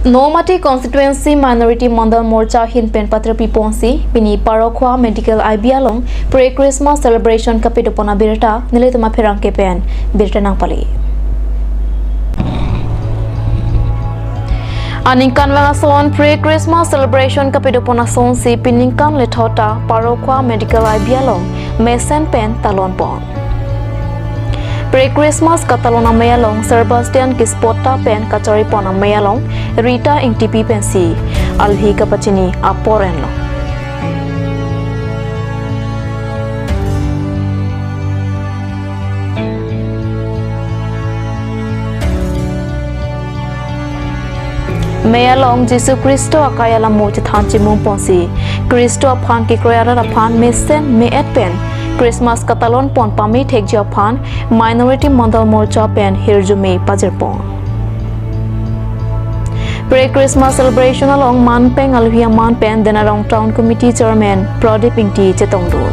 Nomati constituency minority mandal morcha hinpen patra piponsi bini Parokhowa Medical IB along pre-Christmas celebration kapitopona birta niletuma pherangke pen birta nangpali. Aningkan walason pre-Christmas celebration kapitopona son si piningkan lethota Parokhowa Medical IB along mesen pen talon pon. Pre-Christmas katalona mayalong Sebastian Kispota pen kachori pona mayalong Rita ing tipi pensi alhi kapachini aporenlo. Mayalong Jesu Kristo akayala mo thanchi mum ponsi Kristo aphan ki kroyara aphan mesen meet pen Christmas katalon pon pami thek japan minority mandal morcha pen hirjumi pajirpon. Pre-Christmas celebration along manpeng alhia manpen denarong town committee chairman Pradip Ingti chetongdul.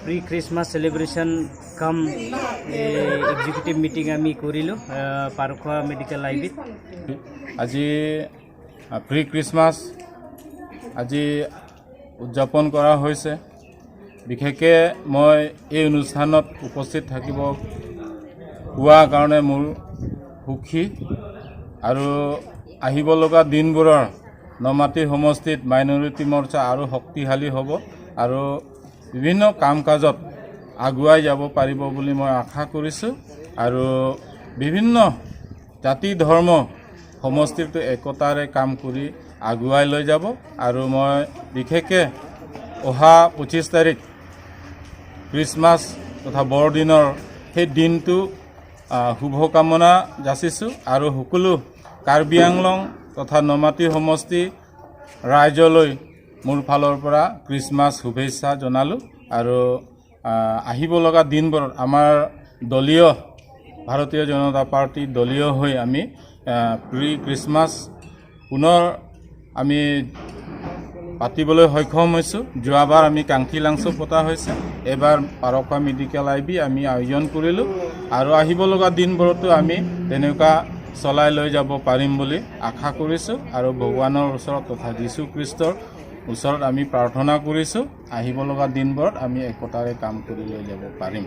Pre-Christmas celebration come executive meeting ami korilo Parokhowa Medical IB আজি pre-Christmas আজি উদযাপন কৰা হৈছে বিশেষকৈ মই এই অনুষ্ঠানত উপস্থিত থাকিব হোৱা কাৰণে মোৰ সুখী আৰু আহিব লগা দিনবোৰৰ নমাটি সমষ্টিত মাইনৰিটি মৰ্চা আৰু শক্তিশালী হ'ব আৰু বিভিন্ন কাম কাজত আগুৱাই যাব পাৰিব বুলি মই আশা কৰিছোঁ আৰু বিভিন্ন জাতি ধৰ্ম সমষ্টিটো একতাৰে কাম কৰি আগুৱাই লৈ যাব আৰু মই বিশেষকৈ অহা 25 তাৰিখ ক্ৰিছমাছ তথা বৰদিনৰ সেই দিনটো শুভকামনা যাচিছোঁ আৰু সকলো কাৰ্বি আংলং তথা নমাটি সমষ্টি ৰাইজলৈ মোৰ ফালৰ পৰা ক্ৰিছমাছ শুভেচ্ছা জনালোঁ আৰু আহিব লগা দিনবোৰত আমাৰ দলীয় ভাৰতীয় জনতা পাৰ্টি দলীয় হৈ আমি ক্ৰিছমাছ পুনৰ আমি পাতিবলৈ সক্ষম হৈছোঁ যোৱাবাৰ আমি কাংকি লাংচো পতা হৈছে এবাৰ পাৰখোৱা মেডিকেল IB আমি আয়োজন কৰিলোঁ আৰু আহিব লগা দিনবোৰতো আমি তেনেকুৱা চলাই লৈ যাব পাৰিম বুলি আশা কৰিছোঁ আৰু ভগৱানৰ ওচৰত তথা যীশু খ্ৰীষ্টৰ ওচৰত আমি প্ৰাৰ্থনা কৰিছোঁ আহিব লগা দিনবোৰত আমি একতাৰে কাম কৰি লৈ যাব পাৰিম।